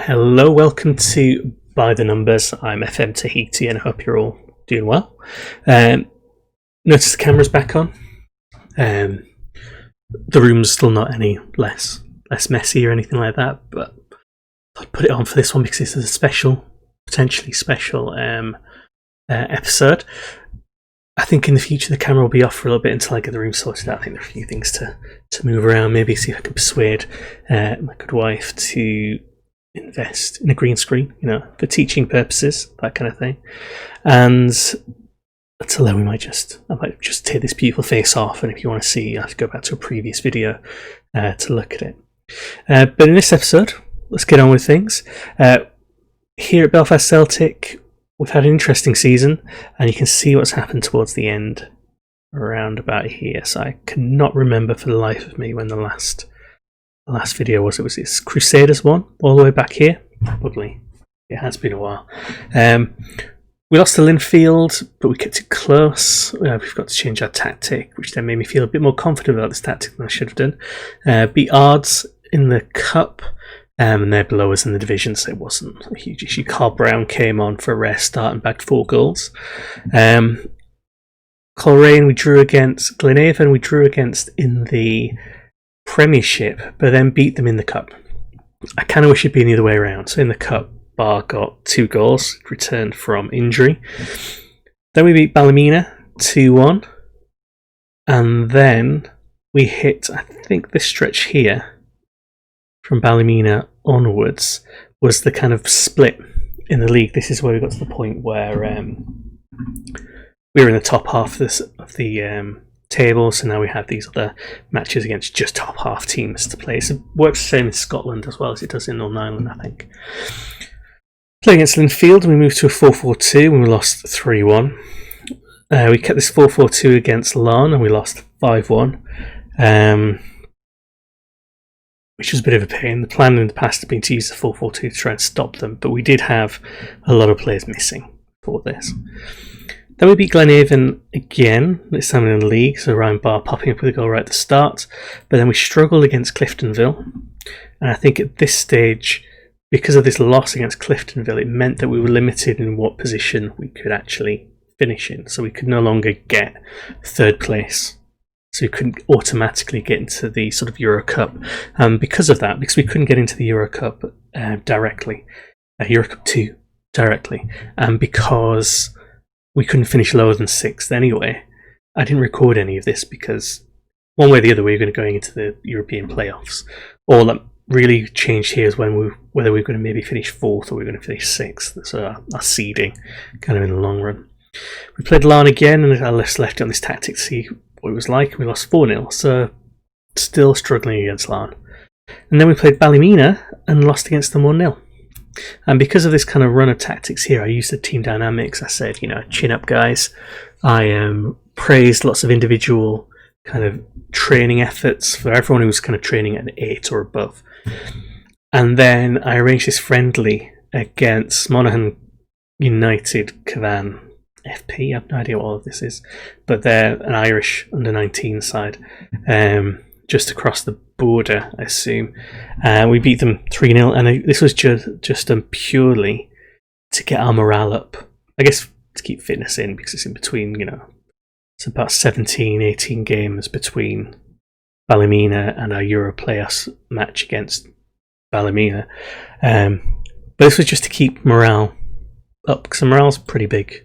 Hello, welcome to By the Numbers. I'm FM Tahiti and I hope you're all doing well. Notice the camera's back on. The room's still not any less messy or anything like that, but I'd put it on for this one because this is a special, potentially special episode. I think in the future the camera will be off for a little bit until I get the room sorted out. I think there are a few things to move around, maybe see if I can persuade my good wife to invest in a green screen, for teaching purposes, that kind of thing. And until then, I might just take this beautiful face off, and if you want to see, you have to go back to a previous video to look at it. But in this episode, let's get on with things. Here at Belfast Celtic, we've had an interesting season, and you can see what's happened towards the end around about here. So I cannot remember for the life of me when the last video was. It was this Crusaders one, all the way back here. Probably it has been a while. We lost to Linfield, but we kept it close. We've got to change our tactic, which then made me feel a bit more confident about this tactic than I should have done. Beat Ards in the cup, and they're below us in the division, so it wasn't a huge issue. Carl Brown came on for a rare start and bagged 4 goals. Coleraine we drew against. Glenavon we drew against in the Premiership, but then beat them in the cup. I kind of wish it'd been the other way around. So in the cup, Bar got 2 goals, returned from injury. Then we beat Ballymena 2-1, and then we hit, I think this stretch here from Ballymena onwards was the kind of split in the league. This is where we got to the point where we were in the top half of the table, so now we have these other matches against just top half teams to play. So it works the same in Scotland as well as it does in Northern Ireland, I think. Playing against Linfield, we moved to a 4-4-2 and we lost 3-1. We kept this 4-4-2 against Larne and we lost 5-1, which was a bit of a pain. The plan in the past had been to use the 4-4-2 to try and stop them, but we did have a lot of players missing for this. Then we beat Glenavon again, this time in the league, so Ryan Barr popping up with a goal right at the start. But then we struggled against Cliftonville, and I think at this stage, because of this loss against Cliftonville, it meant that we were limited in what position we could actually finish in. So we could no longer get 3rd place. So we couldn't automatically get into the sort of Euro Cup. Because of that, because we couldn't get into the Euro Cup directly, Euro Cup 2 directly, and because we couldn't finish lower than 6th anyway, I didn't record any of this because one way or the other we were going to go into the European playoffs. All that really changed here is whether we were going to maybe finish 4th or we were going to finish 6th. So our seeding kind of in the long run. We played Larne again and I left it on this tactic to see what it was like. We lost 4-0, so still struggling against Larne. And then we played Ballymena and lost against them 1-0. And because of this kind of run of tactics here, I used the team dynamics. I said, chin up, guys. I praised lots of individual kind of training efforts for everyone who was kind of training at an 8 or above. And then I arranged this friendly against Monaghan United Cavan FP. I have no idea what all of this is, but they're an Irish under-19 side. Just across the border, I assume. We beat them 3-0, and this was just purely to get our morale up. I guess to keep fitness in, because it's in between, it's about 17, 18 games between Ballymena and our Euro playoffs match against Ballymena. But this was just to keep morale up, because morale's a pretty big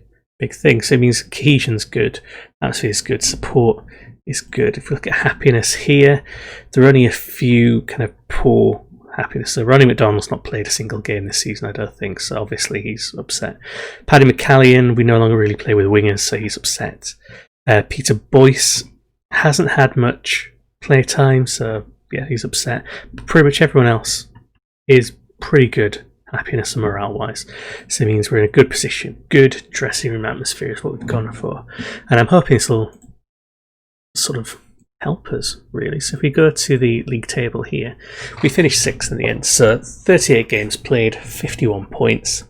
thing. So it means cohesion's good, atmosphere's good, support is good. If we look at happiness here, there are only a few kind of poor happiness. So Ronnie McDonald's not played a single game this season, I don't think, so obviously he's upset. Paddy McCallion, we no longer really play with wingers, so he's upset. Peter Boyce hasn't had much play time, so yeah, he's upset. But pretty much everyone else is pretty good, happiness and morale wise. So it means we're in a good position. Good dressing room atmosphere is what we've gone for. And I'm hoping this will sort of help us, really. So if we go to the league table here, we finished 6th in the end. So 38 games played, 51 points.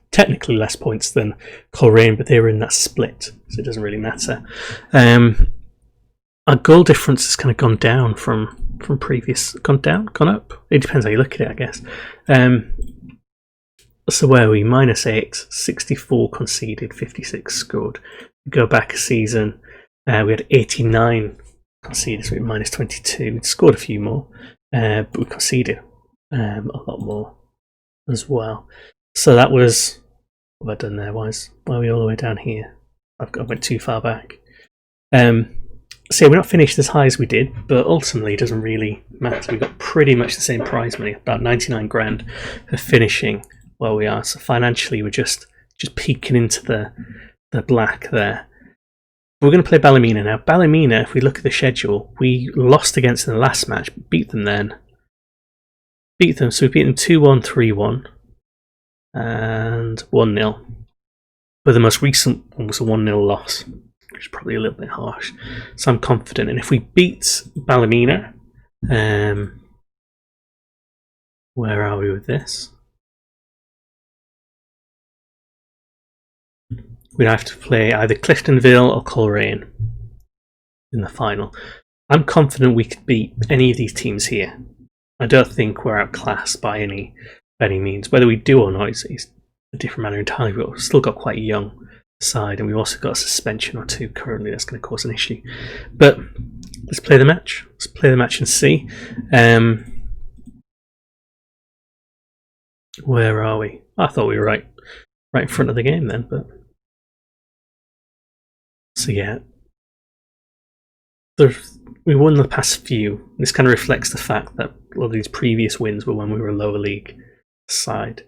Technically less points than Coleraine, but they were in that split, so it doesn't really matter. Our goal difference has kind of gone down from from previous. Gone down, gone up. It depends how you look at it, I guess. So where are we? -8, 64 conceded, 56 scored. We go back a season, we had 89 conceded, so we had -22. We'd scored a few more, but we conceded a lot more as well. So that was, what have I done there? Why are we all the way down here? I went too far back. So yeah, we're not finished as high as we did, but ultimately it doesn't really matter. We got pretty much the same prize money, about 99 grand for finishing where we are. So financially we're just peeking into the black there. We're going to play Ballymena now. Ballymena, if we look at the schedule, we lost against them in the last match, beat them then. Beat them, so we beat them 2-1, 3-1, and 1-0. But the most recent one was a 1-0 loss, which is probably a little bit harsh. So I'm confident. And if we beat Ballymena, where are we with this? We'd have to play either Cliftonville or Coleraine in the final. I'm confident we could beat any of these teams here. I don't think we're outclassed by any means. Whether we do or not is a different matter entirely. We've still got quite a young side, and we've also got a suspension or two currently that's going to cause an issue. But let's play the match. Let's play the match and see. Where are we? I thought we were right in front of the game then, but so yeah. We won the past few. This kind of reflects the fact that a lot of these previous wins were when we were a lower league side.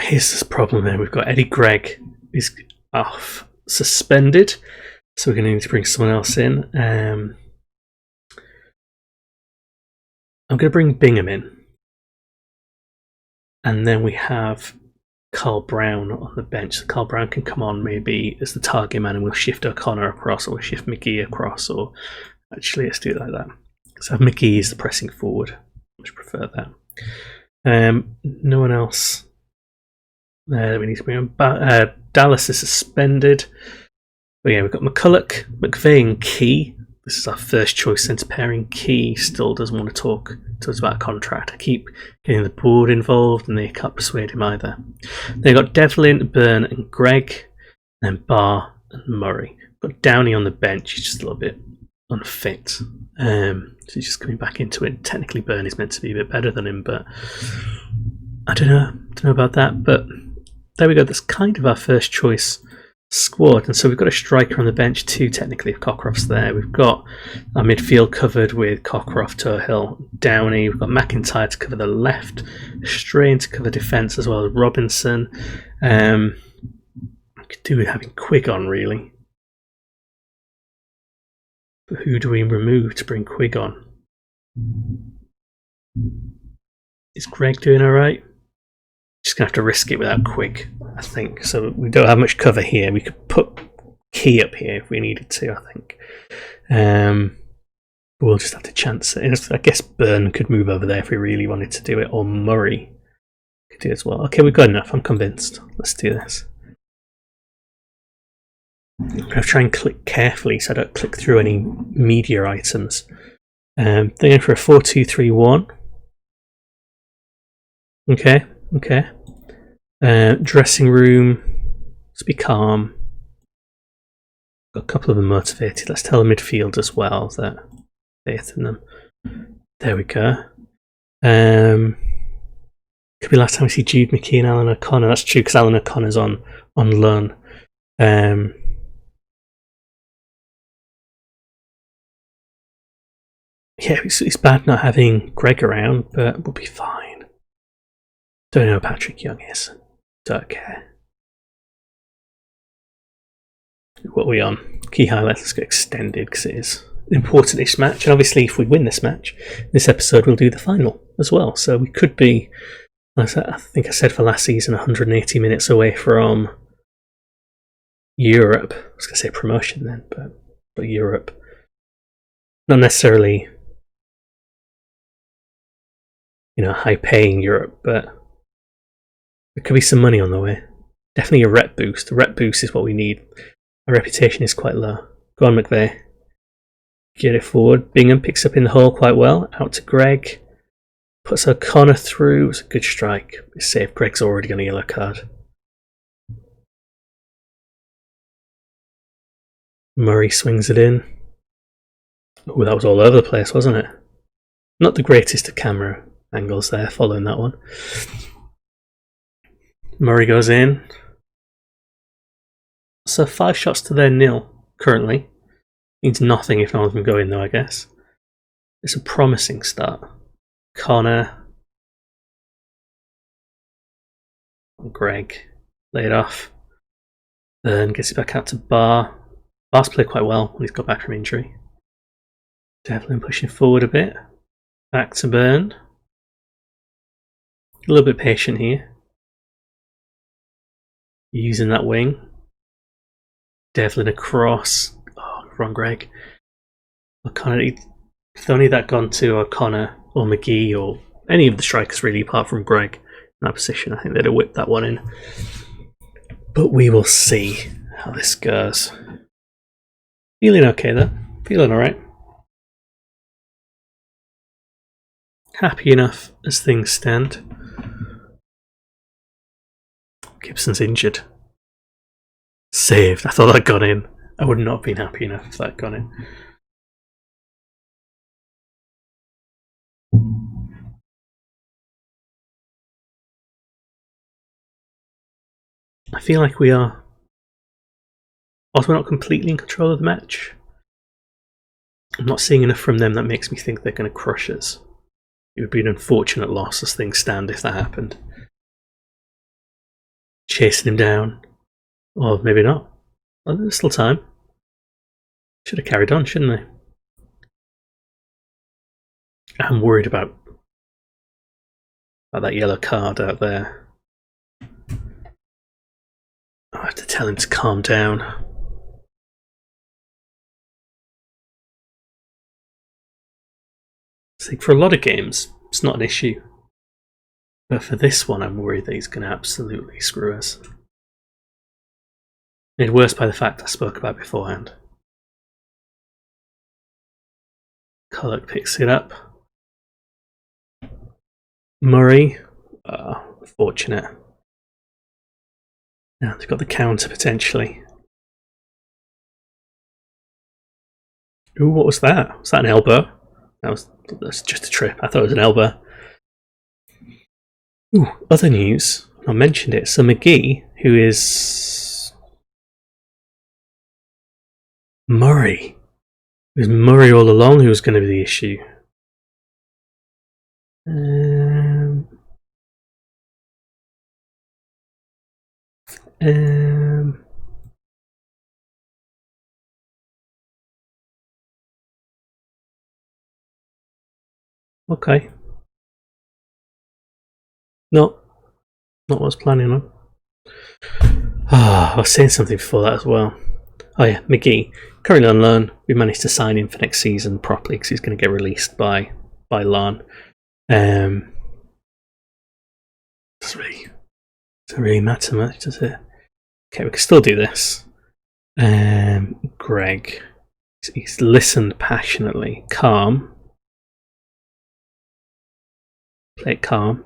Here's this problem there. We've got Eddie Gregg is off suspended, so we're going to need to bring someone else in. I'm going to bring Bingham in. And then we have Carl Brown on the bench. So Carl Brown can come on maybe as the target man, and we'll shift O'Connor across, or we'll shift McGee across, or actually let's do it like that. So McGee is the pressing forward. I much prefer that. No one else there we need to bring on. Dallas is suspended. But yeah, we've got McCulloch, McVeigh and Key. This is our first choice centre pairing. Key still doesn't want to talk to us about a contract. I keep getting the board involved and they can't persuade him either. They've got Devlin, Byrne and Gregg, and Barr and Murray. We've got Downey on the bench. He's just a little bit unfit. So he's just coming back into it. Technically Byrne is meant to be a bit better than him, but I don't know about that. But there we go. That's kind of our first choice squad, and so we've got a striker on the bench too, technically, if Cockcroft's there. We've got our midfield covered with Cockcroft, Turhill, Downey. We've got McIntyre to cover the left, Strain to cover defence, as well as Robinson. We could do with having Quigg on, really. But who do we remove to bring Quigg on? Is Greg doing alright? Just going to have to risk it without Quigg, I think. So we don't have much cover here. We could put Key up here if we needed to, I think. We'll just have to chance it. And I guess Byrne could move over there if we really wanted to do it, or Murray could do it as well. Okay, we've got enough. I'm convinced. Let's do this. I'm going to try and click carefully so I don't click through any media items. They're going for a 4-2-3-1. Okay. Dressing room. Let's be calm. Got a couple of them motivated. Let's tell the midfield as well that faith in them. There we go. Could be last time we see Jude McKee and Alan O'Connor. That's true because Alan O'Connor's on loan. Yeah, it's bad not having Greg around, but we'll be fine. Don't know who Patrick Young is. Don't care. What are we on? Key highlights. Let's go extended because it is an important-ish match. And obviously, if we win this match, this episode will do the final as well. So we could be, I think I said for last season, 180 minutes away from Europe. I was going to say promotion then, but Europe. Not necessarily, high-paying Europe, but there could be some money on the way. Definitely a rep boost. A rep boost is what we need. Our reputation is quite low. Go on, McVeigh. get it forward. Bingham picks up in the hole quite well. Out to Greg. Puts O'Connor through. It's a good strike. It's safe. Greg's already got a yellow card. Murray swings it in. Oh, that was all over the place, wasn't it? Not the greatest of camera angles there following that one. Murray goes in. So 5 shots to their 0 currently. Means nothing if none of them go in though, I guess. It's a promising start. Connor. Greg. Laid off. Then gets it back out to Barr. Barr's played quite well when he's got back from injury. Devlin pushing forward a bit. Back to Burn. A little bit patient here. Using that wing. Devlin across. Oh, wrong Greg. O'Connor. If only that gone to O'Connor or McGee or any of the strikers really apart from Greg in that position, I think they'd have whipped that one in. But we will see how this goes. Feeling okay though. Feeling alright. Happy enough as things stand. Gibson's injured. Saved. I thought that got in. I would not have been happy enough if that got in. I feel like we are. Also, we're not completely in control of the match. I'm not seeing enough from them that makes me think they're going to crush us. It would be an unfortunate loss as things stand if that happened. Chasing him down. Or maybe not. Well, there's still time. Should have carried on, shouldn't they? I'm worried about that yellow card out there. I have to tell him to calm down. I think for a lot of games, it's not an issue. But for this one, I'm worried that he's going to absolutely screw us. Made worse by the fact I spoke about beforehand. Culloch picks it up. Murray, fortunate. Now they've got the counter potentially. Ooh, what was that? Was that an elbow? That's just a trip. I thought it was an elbow. Ooh, other news. I mentioned it. So McGee, who is Murray. It was Murray all along who was going to be the issue. Okay. No, not what I was planning on. I was saying something before that as well. Oh yeah, McGee, currently on loan. We managed to sign him for next season properly because he's going to get released by loan. Doesn't really matter much, does it? Okay, we can still do this. Greg, he's listened passionately. Calm. Play it calm.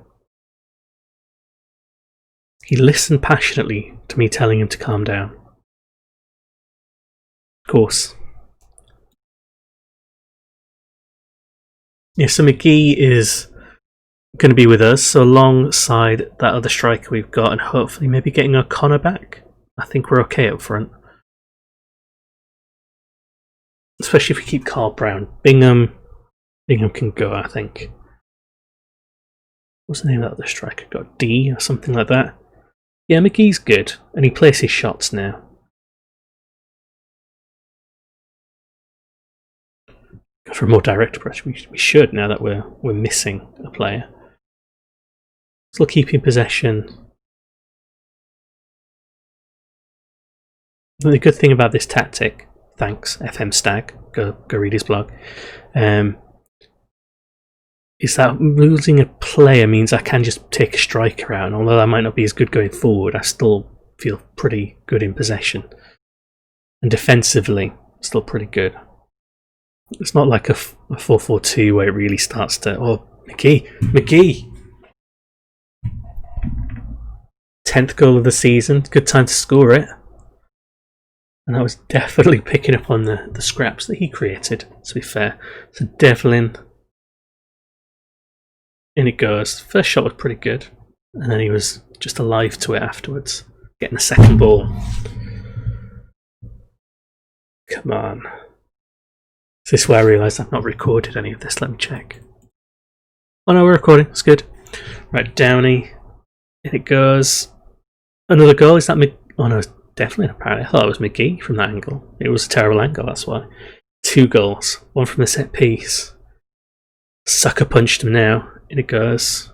He listened passionately to me telling him to calm down. Of course. Yeah, so McGee is going to be with us alongside that other striker we've got and hopefully maybe getting O'Connor back. I think we're okay up front. Especially if we keep Carl Brown. Bingham can go, I think. What's the name of that other striker? Got D or something like that. Yeah, McGee's good, and he plays his shots now. For a more direct approach, we should now that we're missing a player. Still keeping possession. The good thing about this tactic, thanks FM Stag, go read his blog, is that losing a player means I can just take a striker out, and although I might not be as good going forward, I still feel pretty good in possession. And defensively, still pretty good. It's not like a 4-4-2 where it really starts to. Oh, McGee! 10th goal of the season. Good time to score it. And that was definitely picking up on the scraps that he created, to be fair. So Devlin. In it goes. First shot was pretty good. And then he was just alive to it afterwards. Getting a second ball. Come on. Is this where I realised I've not recorded any of this? Let me check. Oh no, we're recording. It's good. Right, Downey. In it goes. Another goal. Is that Oh no, it's definitely apparently. I thought it was McGee from that angle. It was a terrible angle, that's why. 2 goals. One from the set piece. Sucker punched him now. In it goes.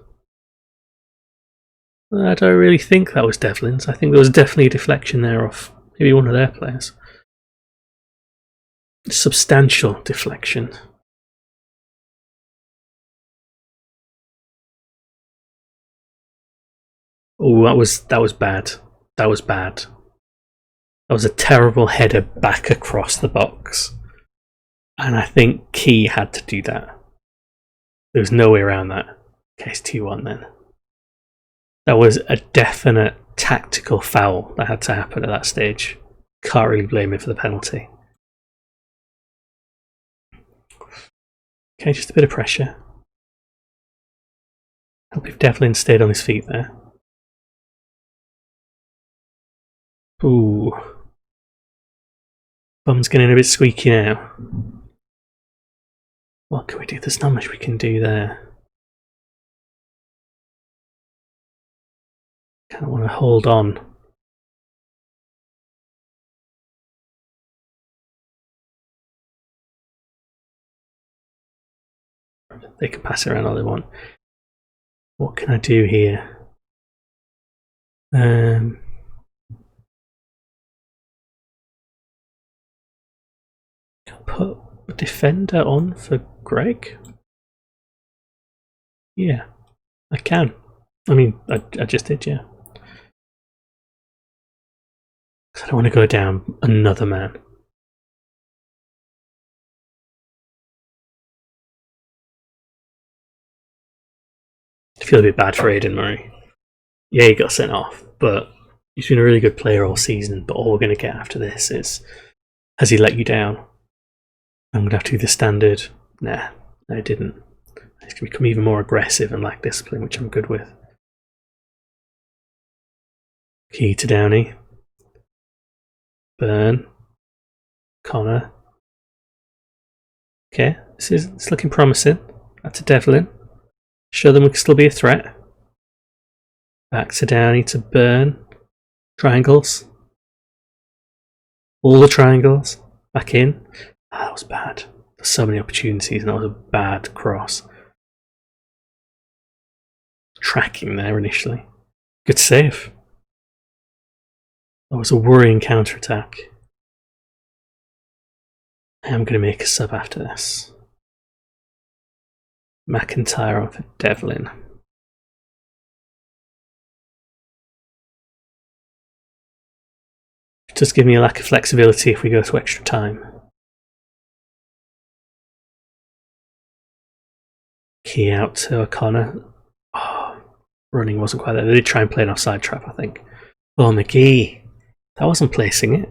I don't really think that was Devlin's. I think there was definitely a deflection there off maybe one of their players. Substantial deflection. Oh, that was bad. That was bad. That was a terrible header back across the box. And I think Key had to do that. There was no way around that. Case 2-1 then. That was a definite tactical foul that had to happen at that stage. Can't really blame him for the penalty. Okay, just a bit of pressure. Hope if Devlin stayed on his feet there. Ooh. Bum's getting a bit squeaky now. What can we do? There's not much we can do there. Kind of want to hold on. They can pass it around all they want. What can I do here? Put a defender on for Greg? Yeah, I can. I mean, I just did, yeah. I don't want to go down another man. I feel a bit bad for Aidan Murray. Yeah, he got sent off, but he's been a really good player all season. But all we're going to get after this is, has he let you down? I'm going to have to do the standard. Nah, no, it didn't. He's going to become even more aggressive and lack discipline, which I'm good with. Key to Downey. Burn. Connor. Okay, it's looking promising. That's a Devlin. Show them we can still be a threat. Back to Downey to Burn. Triangles. All the triangles. Back in. That was bad. There's so many opportunities and that was a bad cross. Tracking there initially. Good save. That was a worrying counter-attack. I'm going to make a sub after this. McIntyre on for Devlin. It does give me a lack of flexibility if we go to extra time. Key out to O'Connor. Oh, running wasn't quite there. They did try and play an offside trap, I think. Oh, McGee. That wasn't placing it.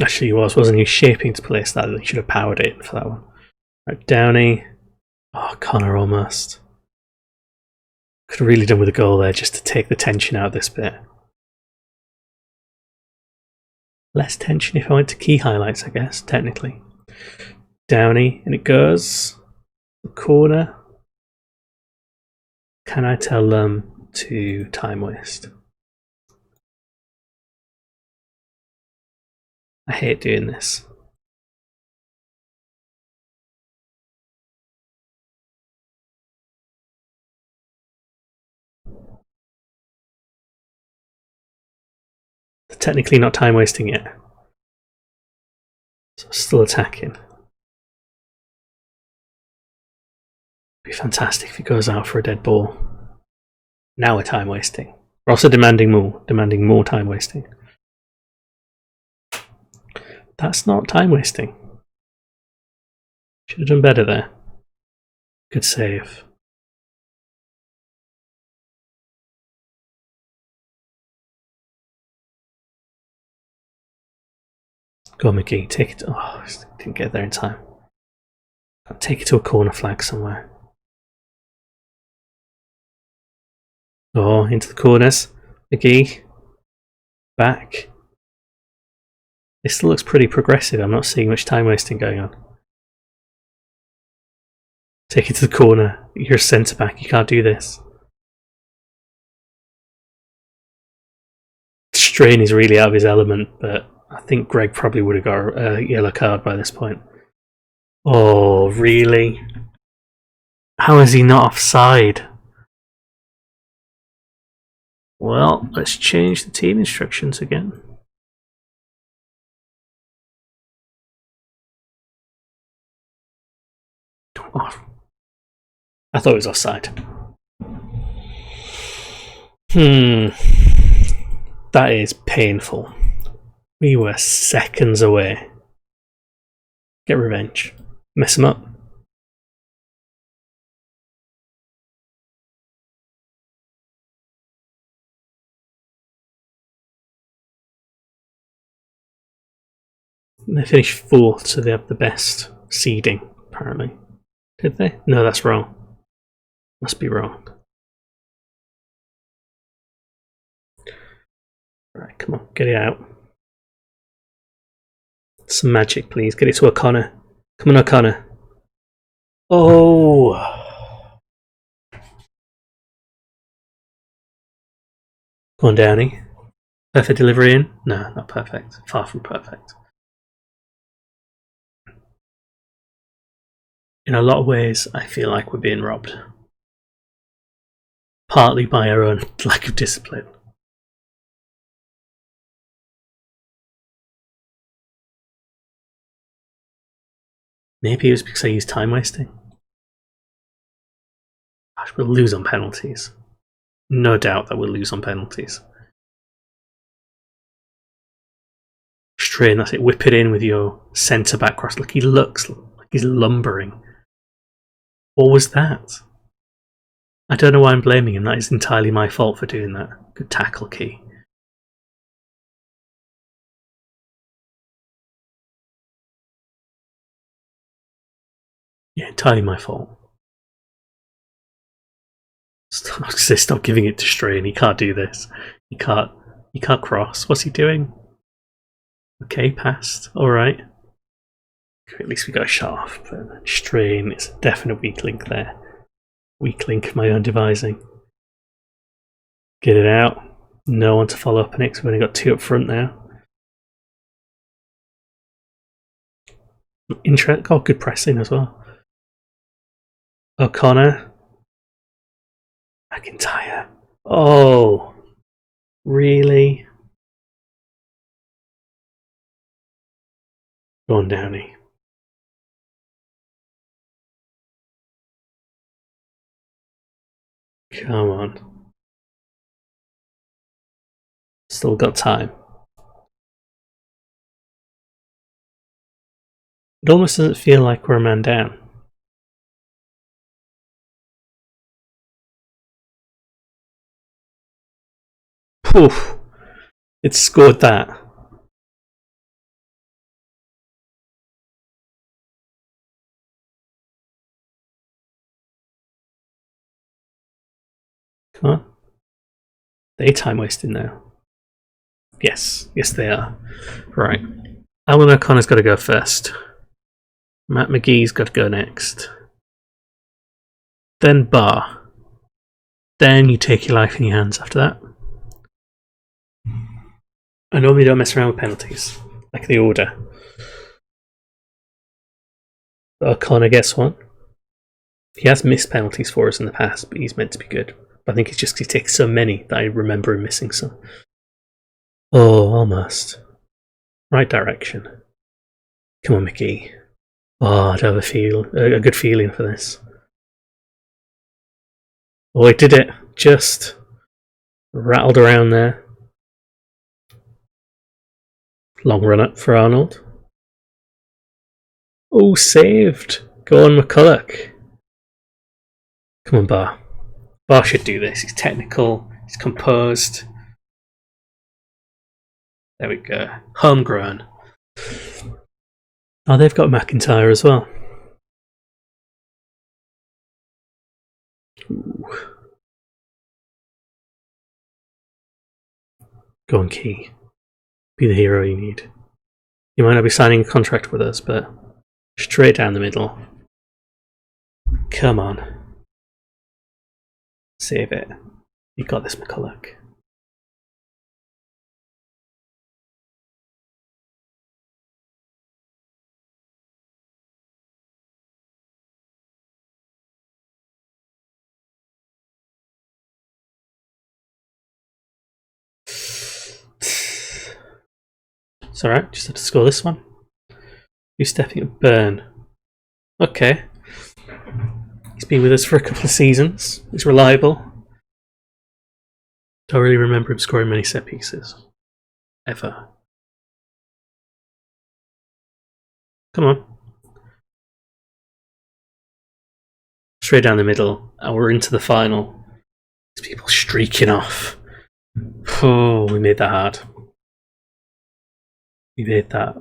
Actually, he wasn't he? Shaping to place that. He should have powered it for that one. Right, Downey. Oh, Connor almost. Could have really done with a goal there just to take the tension out of this bit. Less tension if I went to key highlights, I guess, technically. Downey, and it goes. The corner. Can I tell them to time waste? I hate doing this. They're technically not time wasting yet. So still attacking. Be fantastic if he goes out for a dead ball. Now we're time wasting. We're also demanding more time wasting. That's not time wasting. Should have done better there. Good save. Go on, McGee, take it. Oh, didn't get there in time. I'll take it to a corner flag somewhere. Oh, into the corners. McGee. Back. This still looks pretty progressive. I'm not seeing much time wasting going on. Take it to the corner. You're a centre back. You can't do this. Strain is really out of his element, but I think Greg probably would have got a yellow card by this point. Oh, really? How is he not offside? Well, let's change the team instructions again. Oh, I thought it was offside. That is painful. We were seconds away. Get revenge. Mess him up. They finished fourth, so they have the best seeding, apparently. Did they? No, that's wrong. Must be wrong. Right, come on, get it out. Some magic, please. Get it to O'Connor. Come on, O'Connor. Oh! Come on, Downey. Perfect delivery in? No, not perfect. Far from perfect. In a lot of ways, I feel like we're being robbed. Partly by our own lack of discipline. Maybe it was because I used time wasting. Gosh, we'll lose on penalties. No doubt that we'll lose on penalties. Strain, that's it. Whip it in with your centre back cross. Look, he looks like he's lumbering. What was that? I don't know why I'm blaming him. That is entirely my fault for doing that. Good tackle, Key. Yeah, entirely my fault. Stop giving it to Strain. He can't do this. He can't cross. What's he doing? Okay, passed. Alright. At least we got a shot off, but Strain is a definite weak link there. Weak link of my own devising. Get it out. No one to follow up next. We've only got two up front now. Oh, good pressing as well. O'Connor. McIntyre. Oh, really? Go on, Downey. Come on. Still got time. It almost doesn't feel like we're a man down. Poof. It scored that. Come on. They time wasting now. Yes, they are. Right. Alan O'Connor's got to go first. Matt McGee's got to go next. Then Bar. Then you take your life in your hands after that. I normally don't mess around with penalties, like the order. But O'Connor gets one. He has missed penalties for us in the past, but he's meant to be good. But I think it's just he takes so many that I remember him missing some. Oh, almost. Right direction. Come on, McGee. Oh, I'd have a good feeling for this. Oh, it did it. Just rattled around there. Long run up for Arnold. Oh, saved. Go on, McCulloch. Come on, Bar. Bar should do this. He's technical. He's composed. There we go. Homegrown. Oh, they've got McIntyre as well. Ooh. Go on, Key. Be the hero you need. You might not be signing a contract with us, but straight down the middle. Come on. Save it. You got this, McCulloch. It's alright, just have to score this one. You're stepping at Burn. Okay. He's been with us for a couple of seasons. He's reliable. Don't really remember him scoring many set pieces. Ever. Come on. Straight down the middle, and we're into the final. These people streaking off. Oh, we made that hard. We made that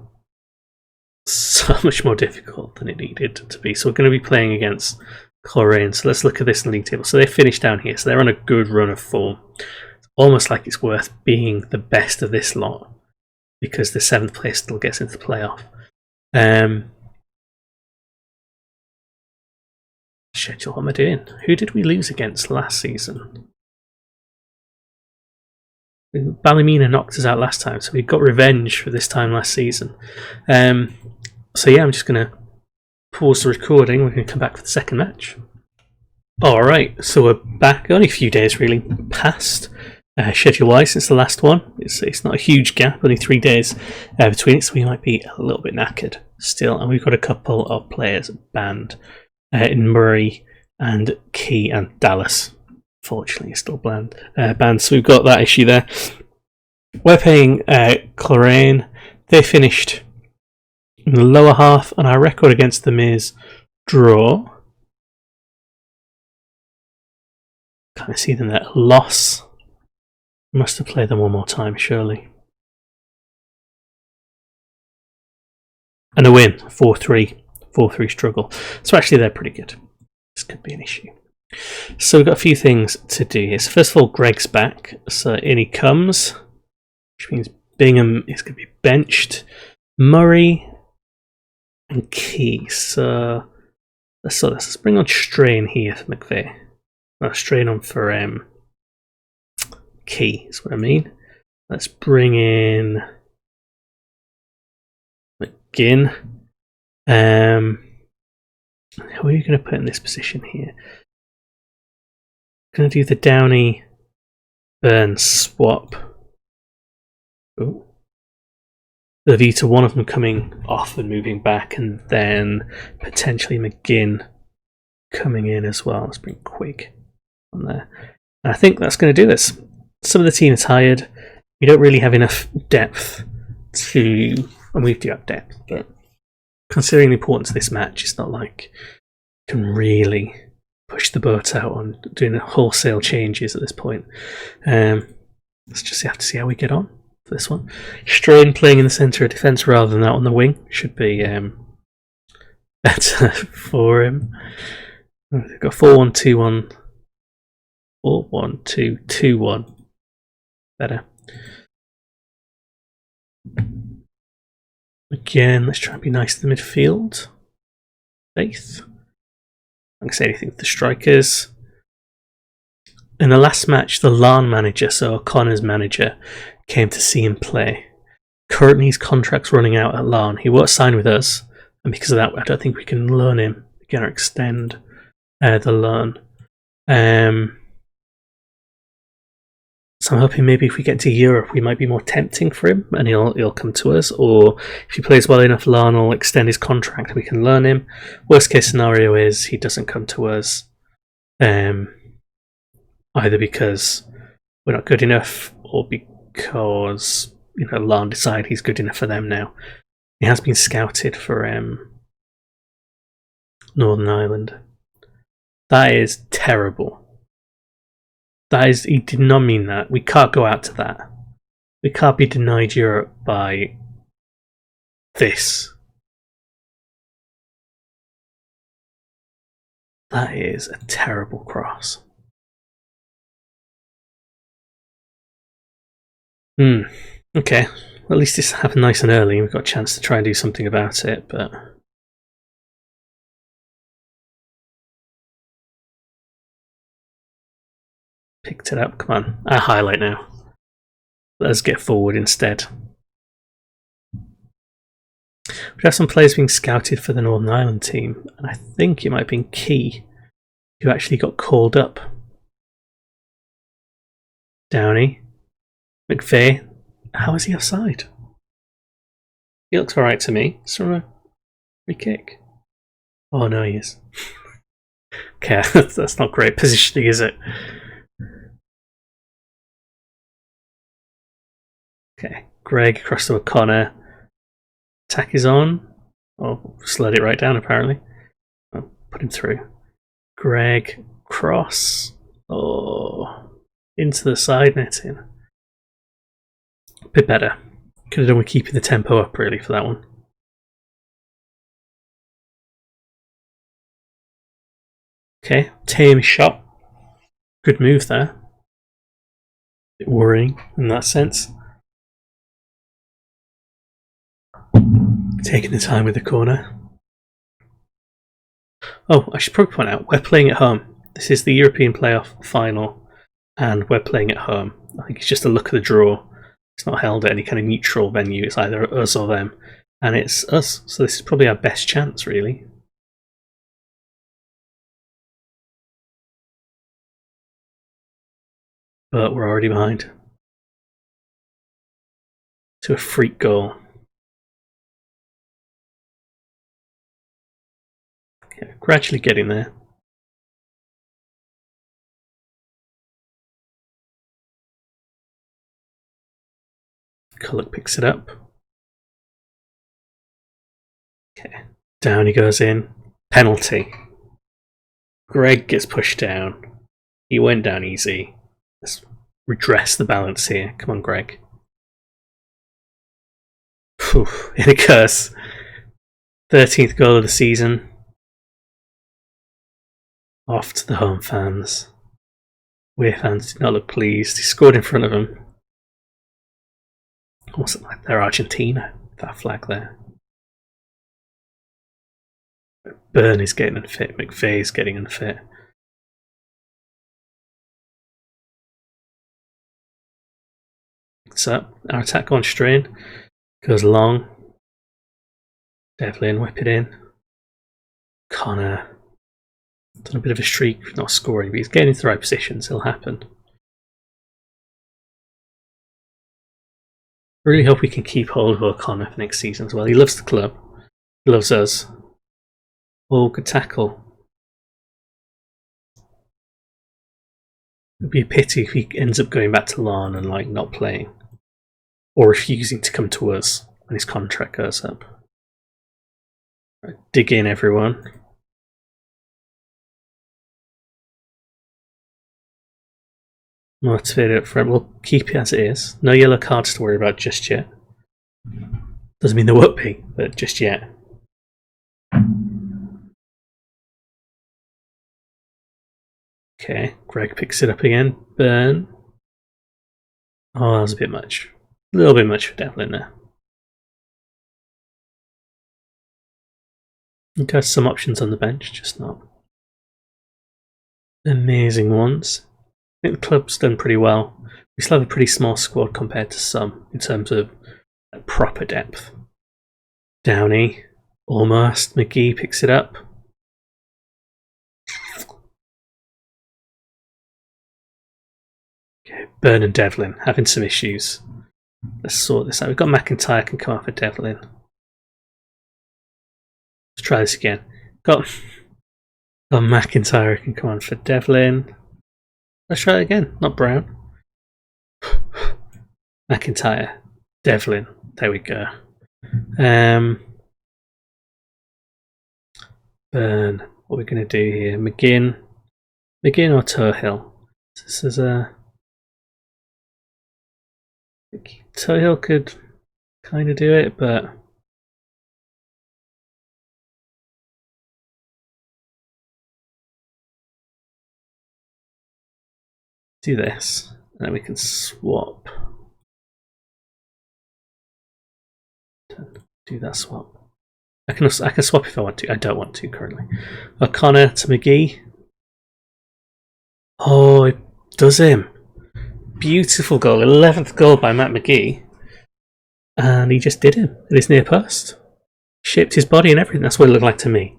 so much more difficult than it needed to be. So we're going to be playing against Coleraine. So let's look at this in the league table. So they finished down here. So they're on a good run of form. It's almost like it's worth being the best of this lot because the 7th place still gets into the playoff. Schedule, what am I doing? Who did we lose against last season? Ballymena knocked us out last time, so we got revenge for this time last season. So yeah, I'm just going to pause the recording. We're going to come back for the second match. Alright, so we're back. Only a few days really passed schedule-wise since the last one. It's not a huge gap, only 3 days between it, so we might be a little bit knackered still. And we've got a couple of players banned in Murray and Key and Dallas. Fortunately, it's still banned. So we've got that issue there. We're playing Coleraine. They finished in the lower half, and our record against them is draw. Can't see them there. Loss. Must have played them one more time, surely. And a win. 4-3. 4-3 struggle. So actually, they're pretty good. This could be an issue. So we've got a few things to do here. So first of all, Greg's back. So in he comes. Which means Bingham is going to be benched. Murray and Key. So let's bring on Strain here for McVeigh. No, Strain on for Key is what I mean. Let's bring in McGinn. Who are you going to put in this position here? Going to do the Downey Burn swap. Ooh. The V to one of them coming off and moving back, and then potentially McGinn coming in as well. Let's bring Quig on there. And I think that's going to do this. Some of the team are tired. We don't really have enough depth to, and we do have depth, but considering the importance of this match, it's not like we can really push the boat out on doing wholesale changes at this point. Let's just have to see how we get on for this one. Strain playing in the centre of defence rather than out on the wing should be better for him. We've got 4-1-2-1. 4-1-2-2-1. Better. Again, let's try and be nice to the midfield. Faith. I can say anything to the strikers. In the last match, the LAN manager, so Connor's manager, came to see him play. Currently, his contract's running out at LAN. He won't sign with us, and because of that, I don't think we can loan him again or extend the loan. So I'm hoping maybe if we get to Europe, we might be more tempting for him, and he'll come to us. Or if he plays well enough, LAN will extend his contract, and we can learn him. Worst case scenario is he doesn't come to us, either because we're not good enough, or because LAN decide he's good enough for them now. He has been scouted for Northern Ireland. That is terrible. That is, he did not mean that. We can't go out to that. We can't be denied Europe by this. That is a terrible cross. Okay. Well, at least this happened nice and early. We've got a chance to try and do something about it, but... Picked it up. Come on. Our highlight now. Let us get forward instead. We have some players being scouted for the Northern Ireland team, and I think it might have been Key who actually got called up. Downey. McVeigh. How is he offside? He looks alright to me. It's from a free kick. Oh no, he is. Okay, that's not great positioning, is it? Okay, Greg across to O'Connor. Attack is on. Oh, slowed it right down apparently. Oh, put him through. Greg, cross. Oh, into the side netting. A bit better. Could have done with keeping the tempo up really for that one. Okay, tame shot. Good move there. A bit worrying in that sense. Taking the time with the corner. Oh, I should probably point out, we're playing at home. This is the European playoff final, and we're playing at home. I think it's just a look at the draw. It's not held at any kind of neutral venue. It's either us or them, and it's us. So this is probably our best chance, really. But we're already behind. To a freak goal. Okay, gradually getting there. Culloch picks it up. Okay, down he goes in. Penalty. Greg gets pushed down. He went down easy. Let's redress the balance here. Come on, Greg. Phew, in a curse. 13th goal of the season. Off to the home fans. Away fans did not look pleased. He scored in front of them. Almost like they're Argentina, that flag there. Byrne is getting unfit. McVeigh is getting unfit. So our attack on strain. Goes long. Devlin, whip it in. Connor. Done a bit of a streak, not scoring, but he's getting into the right positions. It'll happen. Really hope we can keep hold of O'Connor for next season as well. He loves the club. He loves us. Oh, good tackle. It'd be a pity if he ends up going back to Larne and like not playing. Or refusing to come to us when his contract goes up. Right, dig in, everyone. Motivated up front. We'll keep it as it is. No yellow cards to worry about just yet. Doesn't mean there won't be, but just yet. Okay, Greg picks it up again. Burn. Oh, that was a bit much. A little bit much for Devlin there. He has some options on the bench, just not amazing ones. I think the club's done pretty well. We still have a pretty small squad compared to some in terms of proper depth. Downey, almost. McGee picks it up. Okay, Byrne and Devlin having some issues. Let's sort this out. We've got McIntyre can come out for Devlin. Let's try this again. Got McIntyre can come on for Devlin. Let's try it again. Not Brown. McIntyre. Devlin. There we go. burn. What we're going to do here? McGinn or Turhill? This is a Turhill could kind of do it, but do this, and then we can swap. Do that swap. I can swap if I want to. I don't want to currently. O'Connor to McGee. Oh, it does him. Beautiful goal. 11th goal by Matt McGee. And he just did him at his near post. Shipped his body and everything. That's what it looked like to me.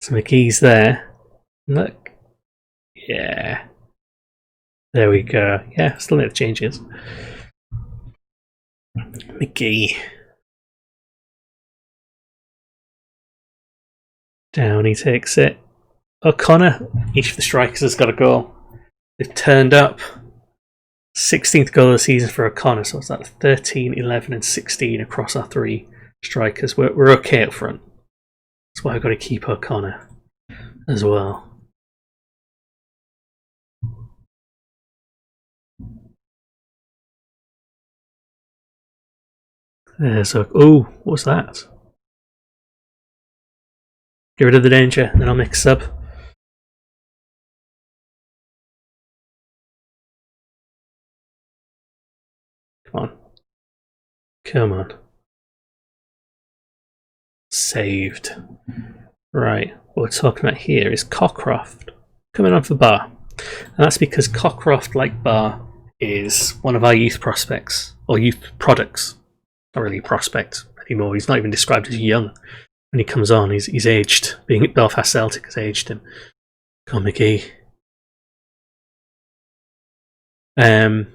So McGee's there. Look. Yeah. There we go. Yeah, still make the changes. McGee. Down he takes it. O'Connor. Each of the strikers has got a goal. They've turned up. 16th goal of the season for O'Connor. So it's like 13, 11 and 16 across our three strikers. We're okay up front. That's why I've got to keep O'Connor as well. There's oh, what's that? Get rid of the danger, then I'll mix up. Come on. Come on. Saved. Right, what we're talking about here is Cockcroft coming on for Bar. And that's because Cockcroft, like Bar, is one of our youth prospects, or youth products. Not really a prospect anymore. He's not even described as young. When he comes on, he's aged. Being at Belfast Celtic has aged him. Go on, McGee. But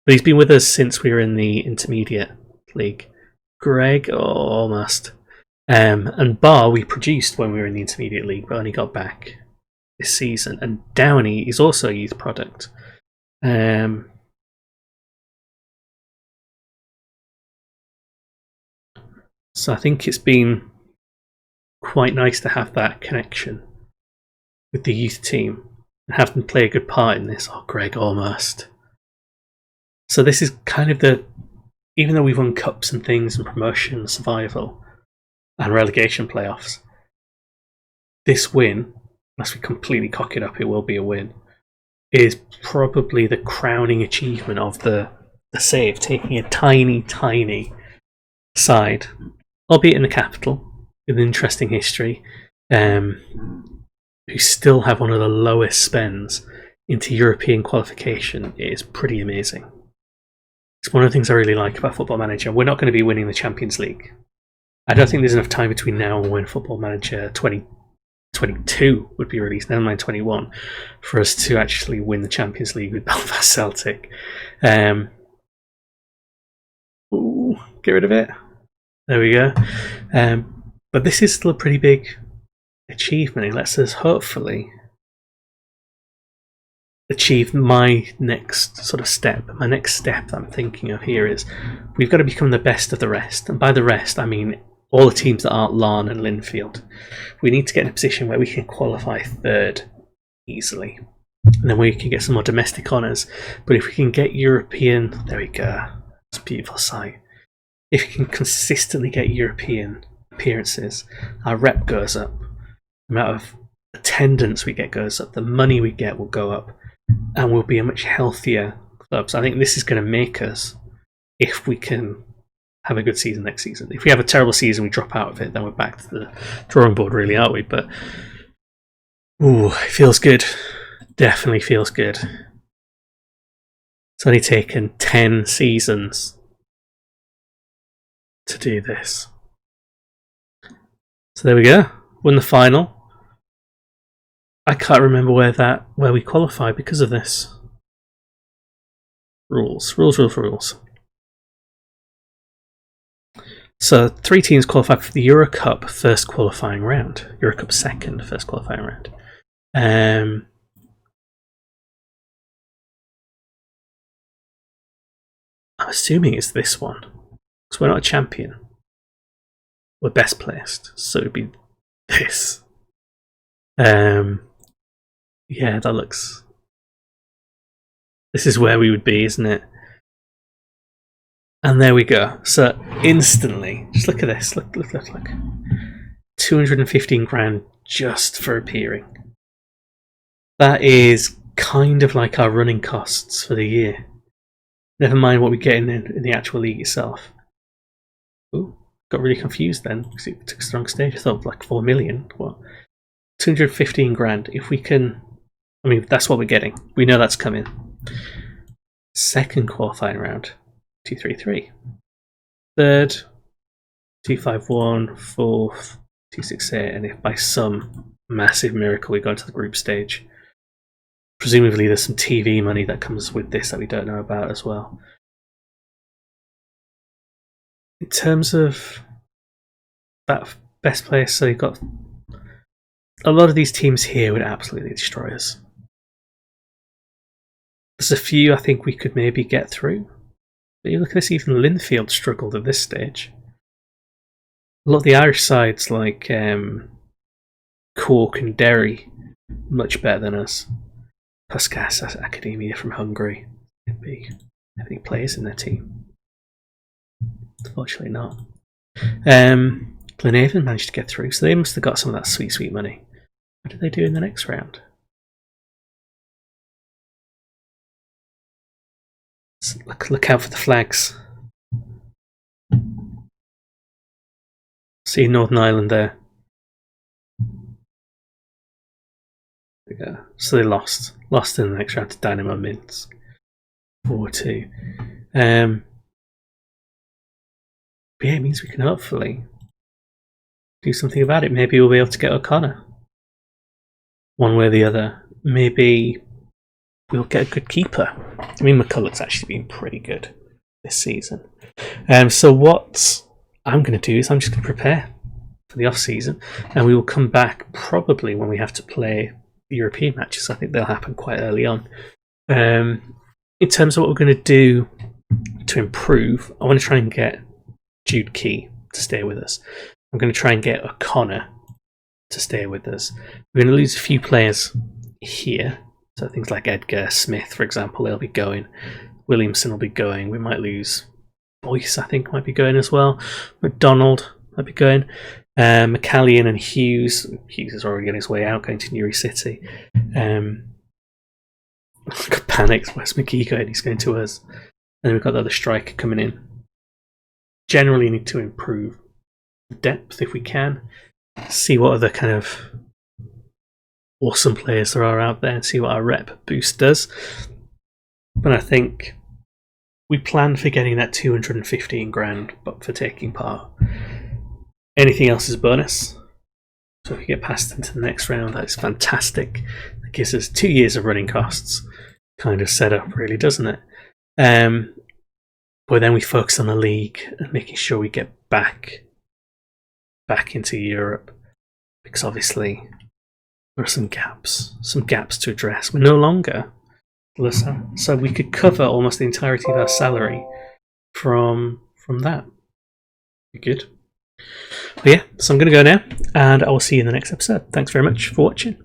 he's been with us since we were in the Intermediate League. Greg, almost. And Bar we produced when we were in the Intermediate League, but only got back this season. And Downey is also a youth product. So I think it's been quite nice to have that connection with the youth team and have them play a good part in this. Oh, Greg, almost. So this is kind of the, even though we've won cups and things and promotion, survival and relegation playoffs, this win, unless we completely cock it up, it will be a win, is probably the crowning achievement of the save, taking a tiny, tiny side, albeit in the capital, with an interesting history, who still have one of the lowest spends into European qualification. It is pretty amazing. It's one of the things I really like about Football Manager. We're not going to be winning the Champions League. I don't think there's enough time between now and when Football Manager 2022 would be released, never mind 21, for us to actually win the Champions League with Belfast Celtic. Ooh, get rid of it. There we go. But this is still a pretty big achievement. It lets us hopefully achieve my next sort of step. My next step that I'm thinking of here is we've got to become the best of the rest. And by the rest, I mean all the teams that aren't Larne and Linfield. We need to get in a position where we can qualify third easily. And then we can get some more domestic honours. But if we can get European, there we go. It's a beautiful sight. If we can consistently get European appearances, our rep goes up. The amount of attendance we get goes up. The money we get will go up. And we'll be a much healthier club. So I think this is going to make us, if we can have a good season next season. If we have a terrible season, we drop out of it, then we're back to the drawing board, really, aren't we? But, ooh, it feels good. Definitely feels good. It's only taken 10 seasons to do this. So there we go. Won the final. I can't remember where we qualified because of this. Rules. So 3 teams qualified for the Euro Cup first qualifying round. Euro Cup second first qualifying round. I'm assuming it's this one. Because we're not a champion. We're best placed. So it would be this. Yeah, that looks... This is where we would be, isn't it? And there we go. So instantly, just look at this. Look. 215 grand just for appearing. That is kind of like our running costs for the year. Never mind what we get in the actual league itself. Ooh, got really confused then because it took a strong stage. I thought like 4 million. What? 215 grand. If we can, I mean, that's what we're getting. We know that's coming. Second qualifying round, 233. Third, 251. Fourth, 268. And if by some massive miracle we go into the group stage, presumably there's some TV money that comes with this that we don't know about as well. In terms of that best place, so you've got a lot of these teams here would absolutely destroy us. There's a few I think we could maybe get through. But you look at this, even Linfield struggled at this stage. A lot of the Irish sides like Cork and Derry, much better than us. Puskas Academia from Hungary. Have any players in their team? Unfortunately not. Glenavon managed to get through, so they must have got some of that sweet money. What did they do in the next round? So look out for the flags. See Northern Ireland there. There we go. So they lost. Lost in the next round to Dynamo Minsk. 4-2. But yeah, it means we can hopefully do something about it. Maybe we'll be able to get O'Connor. One way or the other. Maybe we'll get a good keeper. I mean, McCulloch's actually been pretty good this season. So what I'm going to do is I'm just going to prepare for the off-season, and we will come back probably when we have to play the European matches. I think they'll happen quite early on. In terms of what we're going to do to improve, I want to try and get Jude Key to stay with us. I'm going to try and get O'Connor to stay with us. We're going to lose a few players here. So things like Edgar Smith, for example, they'll be going. Williamson will be going. We might lose Boyce, I think, might be going as well. McDonald might be going. McCallion and Hughes. Hughes is already on his way out, going to Newry City. Panics. Where's McGee going? He's going to us. And then we've got the other striker coming in. Generally need to improve depth if we can. See what other kind of awesome players there are out there and see what our rep boost does. But I think we plan for getting that 215 grand but for taking part. Anything else is bonus. So if we get past into the next round, that is fantastic. That gives us 2 years of running costs kind of set up, really, doesn't it? But then we focus on the league and making sure we get back into Europe, because obviously there are some gaps to address. We're no longer Lausanne, so we could cover almost the entirety of our salary from that. Good. But yeah, so I'm going to go now, and I will see you in the next episode. Thanks very much for watching.